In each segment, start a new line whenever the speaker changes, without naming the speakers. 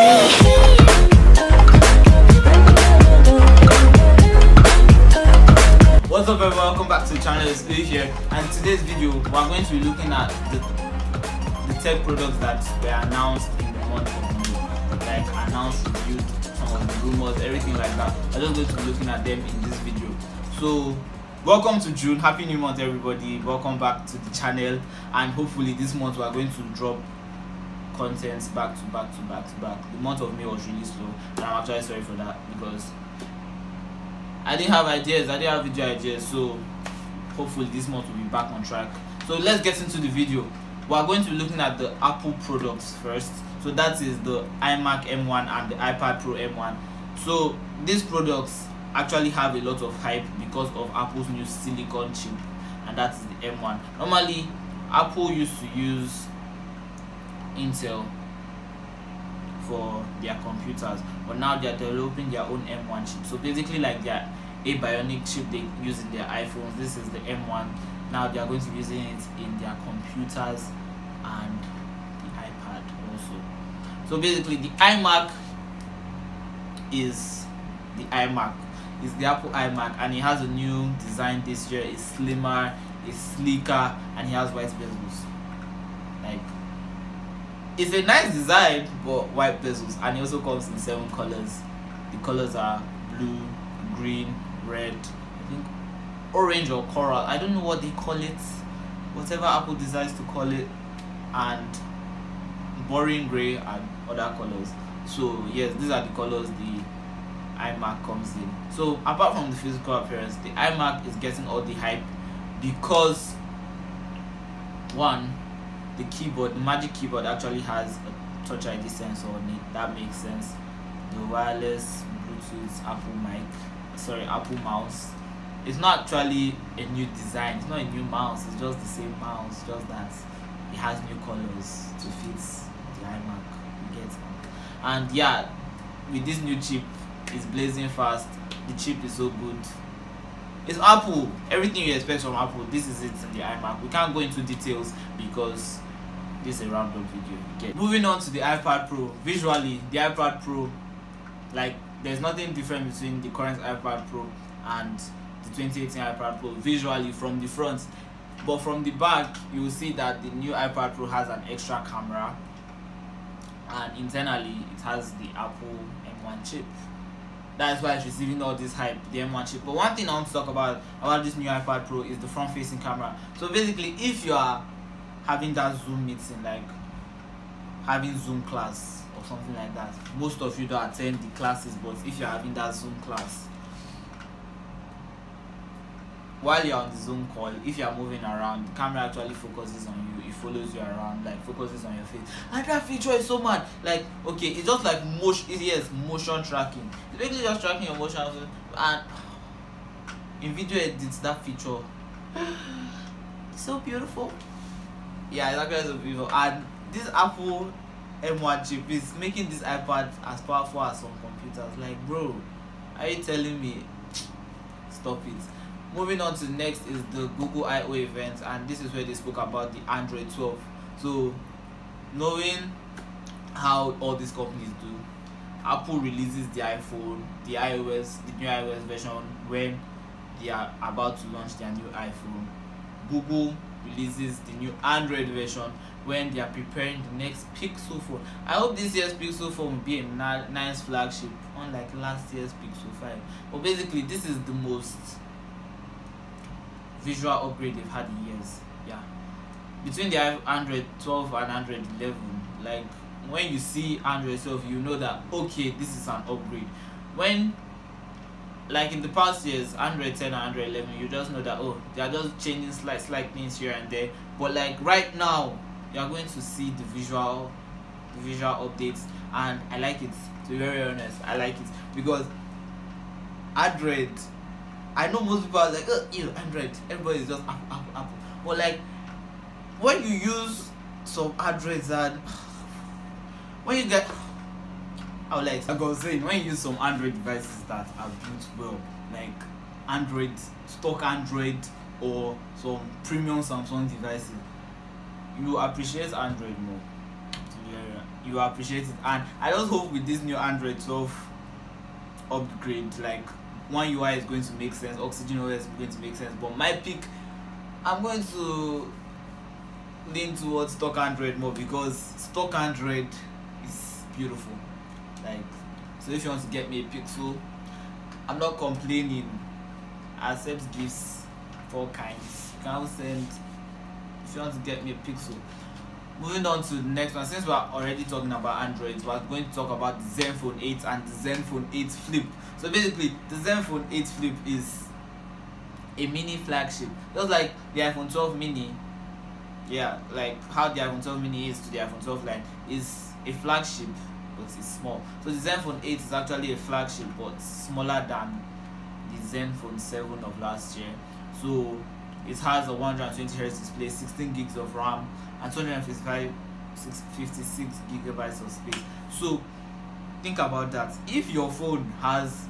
What's up everyone, welcome back to the channel. It's Lee here, and today's video we're going to be looking at the tech products that were announced in the month of May, like announced, reviewed, some of the rumors, everything like that. We're just going to be looking at them in this video. So welcome to June, happy new month everybody, welcome back to the channel, and hopefully this month we're going to drop contents back to back. The month of May was really slow, and I'm actually sorry for that because I didn't have ideas, I didn't have video ideas, so hopefully this month will be back on track. So let's get into the video. We are going to be looking at the Apple products first. So that is the iMac M1 and the iPad Pro M1. So these products actually have a lot of hype because of Apple's new silicon chip, and that is the M1. Normally Apple used to use Intel for their computers, but now they are developing their own M1 chip. So basically like their bionic chip they use in their iPhones, this is the M1. Now they are going to be using it in their computers and the iPad also. So basically the iMac is the Apple iMac, and it has a new design this year. It's slimmer, it's sleeker, and it has white bezels. Like, it's a nice design but white bezels, and it also comes in 7 colors. The colors are blue, green, red, I think orange or coral, I don't know what they call it, whatever Apple decides to call it, and boring gray and other colors. So yes, these are the colors the iMac comes in. So apart from the physical appearance, the iMac is getting all the hype because one, the keyboard, the Magic Keyboard actually has a Touch ID sensor on it. That makes sense. The wireless Bluetooth Apple mouse. It's not actually a new design. It's not a new mouse. It's just the same mouse, just that it has new colors to fit the iMac. You get it? And yeah, with this new chip, it's blazing fast. The chip is so good. It's Apple. Everything you expect from Apple, this is it in the iMac. We can't go into details because this is a roundup video. Okay. Moving on to the iPad Pro. Visually, the iPad Pro, like, there's nothing different between the current iPad Pro and the 2018 iPad Pro visually from the front, but from the back you will see that the new iPad Pro has an extra camera, and internally it has the Apple M1 chip. That's why it's receiving all this hype, the M1 chip. But one thing I want to talk about this new iPad Pro is the front facing camera. So basically, if you are having that Zoom meeting, like having Zoom class or something like that, most of you don't attend the classes, but if you're having that Zoom class, while you're on the Zoom call, if you're moving around, the camera actually focuses on you. It follows you around, like focuses on your face, and that feature is so mad. Like, okay, it's just like motion tracking. It's basically just tracking your motion, and in video edits, that feature it's so beautiful. Yeah, it's actually so beautiful. And this Apple M1 chip is making this iPad as powerful as some computers. Like, bro, are you telling me? Stop it. Moving on to the next is the Google I/O event, and this is where they spoke about the Android 12. So knowing how all these companies do, Apple releases the iPhone, the new iOS version when they are about to launch their new iPhone. Google releases the new Android version when they are preparing the next Pixel phone. I hope this year's Pixel phone will be a nice flagship, unlike last year's Pixel 5. But basically, this is the most visual upgrade they've had in years. Yeah, between the Android 12 and Android 11, like when you see Android 12, you know that okay, this is an upgrade. When, like in the past years, Android 10 and Android 11, you just know that oh, they are just changing slight things here and there. But like right now, you are going to see the visual updates, and I like it. To be very honest, I like it because Android, I know most people are like, oh, ew, Android, everybody is just Apple. But like, when you use some Androids and when you get, like I was saying, when you use some Android devices that are built well, like Android, stock Android, or some premium Samsung devices, you appreciate Android more. you appreciate it. And I just hope with this new Android 12 upgrade, like One UI is going to make sense, Osagie-Erese is going to make sense, but my pick, I'm going to lean towards stock Android more, because stock Android is beautiful. Like, so if you want to get me a Pixel, I'm not complaining. I accept gifts of all kinds. You can also send if you want to get me a Pixel. Moving on to the next one, since we're already talking about Androids, we're going to talk about the Zenfone 8 and the Zenfone 8 Flip. So basically, the Zenfone 8 Flip is a mini flagship, just like the iPhone 12 mini. Yeah, like how the iPhone 12 mini is to the iPhone 12 line, is a flagship, but it's small. So the Zenfone 8 is actually a flagship, but smaller than the Zenfone 7 of last year. So it has a 120Hz display, 16 gigs of RAM, and 256 gigabytes of space. So think about that. If your phone has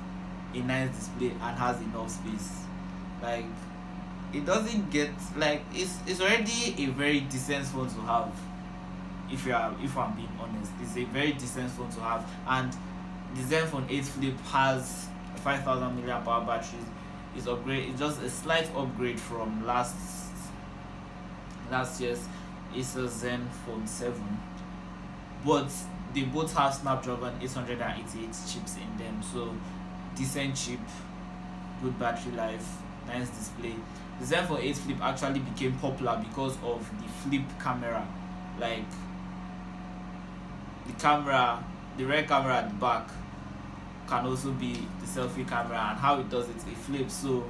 a nice display and has enough space, like, it doesn't get, like, it's already a very decent phone to have. If I'm being honest, it's a very decent phone to have. And the Zenfone 8 Flip has a 5000 mAh battery. It's just a slight upgrade from last year's Asus Zenfone 7, but they both have Snapdragon 888 chips in them, so decent chip, good battery life, nice display. The Zenfone 8 Flip actually became popular because of the flip camera. Like, the rear camera at the back can also be the selfie camera, and how it does it flips. So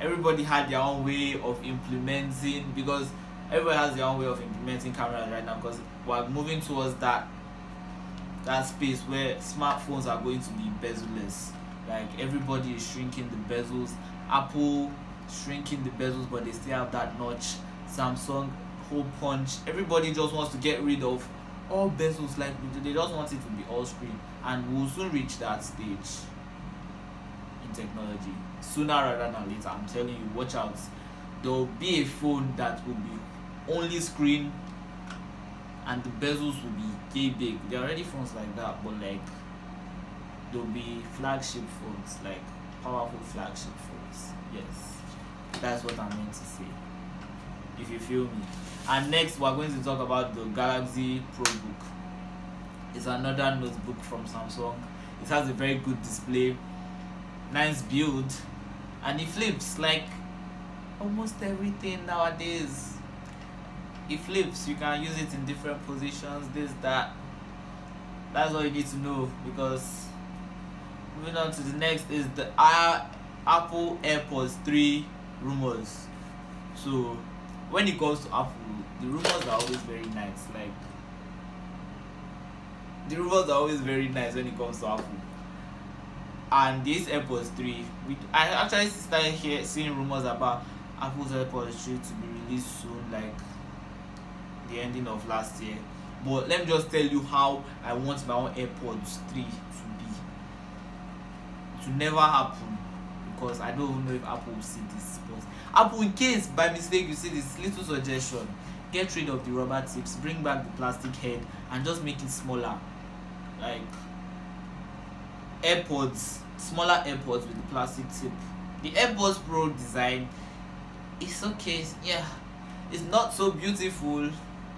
everybody had their own way of implementing, because everybody has their own way of implementing cameras right now, because we're moving towards that space where smartphones are going to be bezel-less. Like, everybody is shrinking the bezels. Apple shrinking the bezels, but they still have that notch. Samsung, hole punch. Everybody just wants to get rid of all bezels. Like, they just want it to be all screen, and we'll soon reach that stage in technology, sooner rather than later. I'm telling you, watch out. There will be a phone that will be only screen, and the bezels will be big. There are already phones like that, but like, there'll be flagship phones, like powerful flagship phones. Yes, that's what I meant to say, if you feel me. And next, we're going to talk about the Galaxy ProBook. It's another notebook from Samsung. It has a very good display, nice build, and it flips like almost everything nowadays. It flips. You can use it in different positions, this, that. That's all you need to know. Because moving on to the next is the Apple Airpods 3 rumors. So when it comes to Apple, the rumors are always very nice. Like, the rumors are always very nice when it comes to Apple. And this Airpods 3, I actually started seeing rumors about Apple's Airpods 3 to be released soon, like the ending of last year. But let me just tell you how I want my own Airpods 3 to be. To never happen, because I don't even know if Apple will see this. But Apple, in case by mistake you see this, little suggestion: get rid of the rubber tips, bring back the plastic head, and just make it smaller. Like AirPods, smaller AirPods with the plastic tip. The AirPods Pro design is okay. Yeah, it's not so beautiful.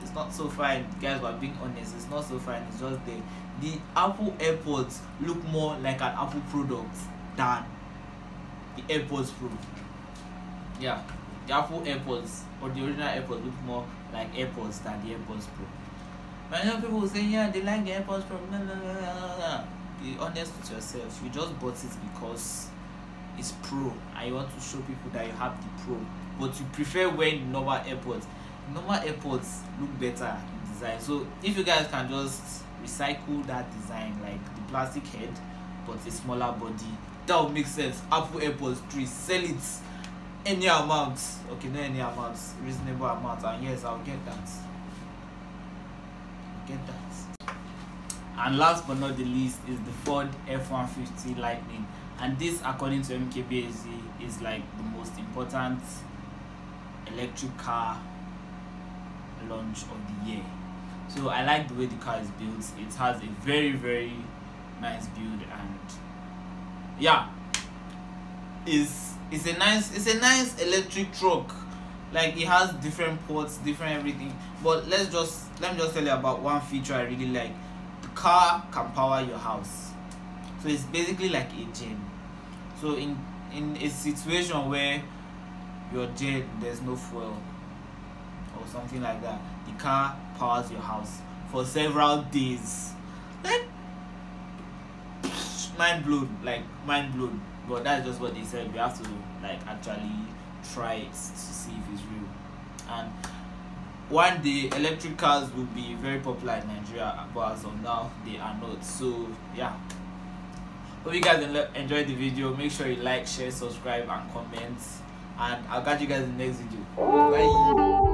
It's not so fine, guys. We're being honest. It's not so fine. It's just there. The Apple AirPods look more like an Apple product than the AirPods Pro. Yeah, the Apple AirPods or the original AirPods look more like AirPods than the AirPods Pro. But I know people will say, yeah, they like the AirPods Pro. Blah, blah, blah, blah, blah. Be honest with yourself. You just bought it because it's Pro, and you want to show people that you have the Pro, but you prefer wearing normal AirPods. Normal AirPods look better in design. So if you guys can just recycle that design, like the plastic head but a smaller body, that would make sense. Apple AirPods 3, sell it any amount. Okay, not any amount, reasonable amount, and yes, I'll get that. And last but not the least is the Ford F-150 Lightning, and this, according to MKBHD, is like the most important electric car launch of the year. So I like the way the car is built. It has a very nice build, and yeah, it's a nice electric truck. Like, it has different ports, different everything. But let me just tell you about one feature I really like. The car can power your house, so it's basically like a gen. So in a situation where your gen, there's no fuel or something like that, the car powers your house for several days. Like, mind blown. But that's just what they said. We have to like actually try it to see if it's real. And one day electric cars will be very popular in Nigeria, but as of now they are not. So yeah, hope you guys enjoyed the video. Make sure you like, share, subscribe and comment, and I'll catch you guys in the next video. Bye.